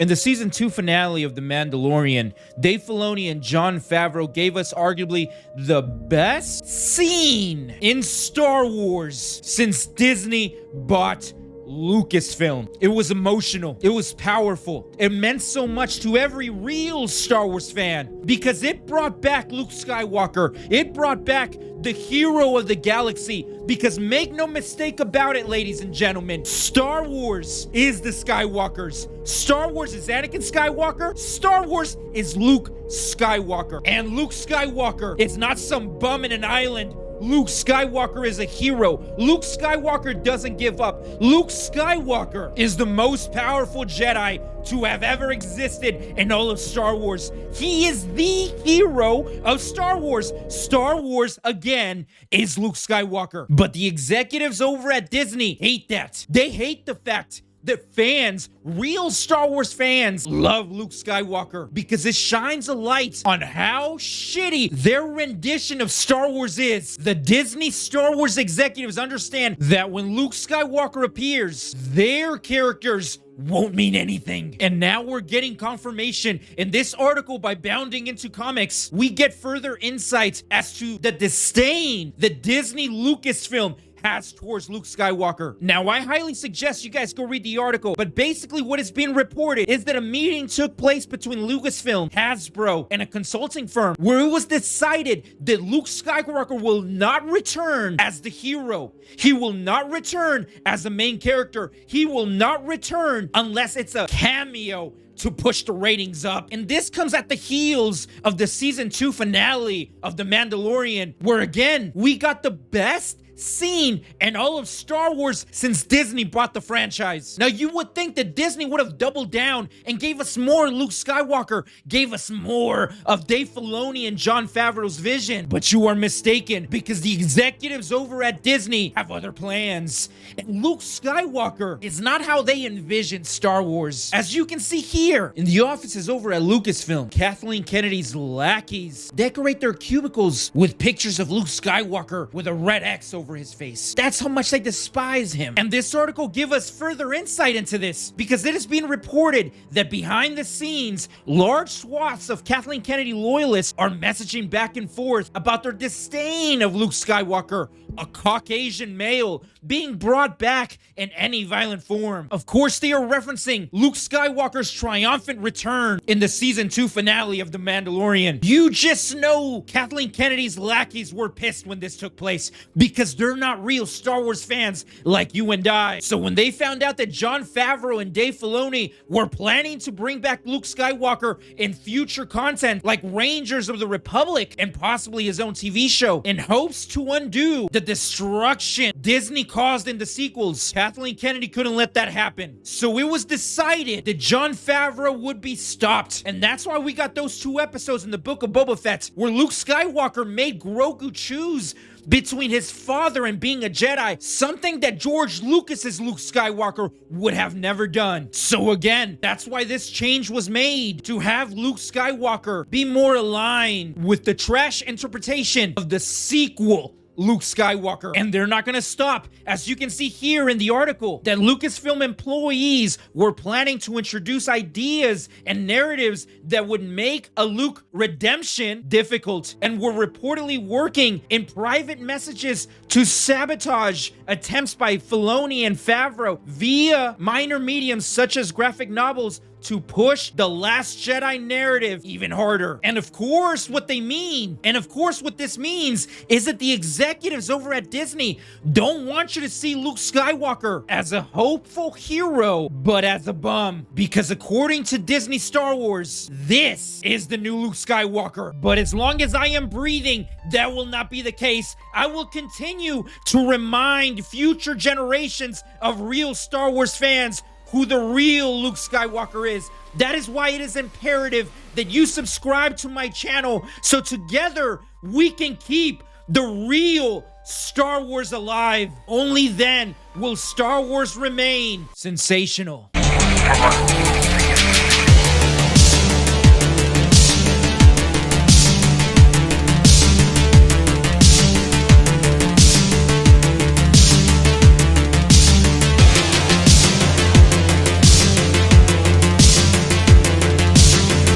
In the season 2 finale of The Mandalorian, Dave Filoni and Jon Favreau gave us arguably the best scene in Star Wars since Disney bought Lucasfilm. It was emotional. It was powerful. It meant so much to every real Star Wars fan because it brought back Luke Skywalker. It brought back the hero of the galaxy, because make no mistake about it, ladies and gentlemen, Star Wars is the Skywalkers. Star Wars is Anakin Skywalker. Star Wars is Luke Skywalker. And Luke Skywalker is not some bum in an island. Luke Skywalker is a hero. Luke Skywalker doesn't give up. Luke Skywalker is the most powerful Jedi to have ever existed in all of Star Wars. He is the hero of Star Wars. Star Wars, again, is Luke Skywalker. But the executives over at Disney hate that. They hate the fact that fans, real Star Wars fans, love Luke Skywalker because it shines a light on how shitty their rendition of Star Wars is. The Disney Star Wars executives understand that when Luke Skywalker appears, their characters won't mean anything. And now we're getting confirmation in this article by bounding into comics. We get further insights as to the disdain that Disney Lucasfilm has towards Luke Skywalker. Now, I highly suggest you guys go read the article, but basically what is being reported is that a meeting took place between Lucasfilm, Hasbro, and a consulting firm where it was decided that Luke Skywalker will not return as the hero. He will not return as the main character. He will not return unless it's a cameo to push the ratings up. And this comes at the heels of the season 2 finale of The Mandalorian, where again, we got the best scene in all of Star Wars since Disney bought the franchise. Now, you would think that Disney would have doubled down and gave us more Luke Skywalker, gave us more of Dave Filoni and Jon Favreau's vision, but you are mistaken because the executives over at Disney have other plans. And Luke Skywalker is not how they envision Star Wars. As you can see here in the offices over at Lucasfilm, Kathleen Kennedy's lackeys decorate their cubicles with pictures of Luke Skywalker with a red X over his face. That's how much they despise him. And this article gives us further insight into this because it is being reported that behind the scenes, large swaths of Kathleen Kennedy loyalists are messaging back and forth about their disdain of Luke Skywalker, a Caucasian male, being brought back in any violent form. Of course, they are referencing Luke Skywalker's triumphant return in the season 2 finale of The Mandalorian. You just know Kathleen Kennedy's lackeys were pissed when this took place because they're not real Star Wars fans like you and I. So when they found out that Jon Favreau and Dave Filoni were planning to bring back Luke Skywalker in future content like Rangers of the Republic and possibly his own TV show in hopes to undo the destruction Disney caused in the sequels, Kathleen Kennedy couldn't let that happen. So it was decided that Jon Favreau would be stopped. And that's why we got those 2 episodes in the Book of Boba Fett where Luke Skywalker made Grogu choose between his father and being a Jedi, something that George Lucas's Luke Skywalker would have never done. So again, that's why this change was made, to have Luke Skywalker be more aligned with the trash interpretation of the sequel Luke Skywalker. And they're not gonna stop. As you can see here in the article, that Lucasfilm employees were planning to introduce ideas and narratives that would make a Luke redemption difficult, and were reportedly working in private messages to sabotage attempts by Filoni and Favreau via minor mediums such as graphic novels to push the Last Jedi narrative even harder. And of course, what this means is that the executives over at Disney don't want you to see Luke Skywalker as a hopeful hero, but as a bum. Because according to Disney Star Wars, this is the new Luke Skywalker. But as long as I am breathing, that will not be the case. I will continue to remind future generations of real Star Wars fans who the real Luke Skywalker is. That is why it is imperative that you subscribe to my channel so together we can keep the real Star Wars alive. Only then will Star Wars remain sensational.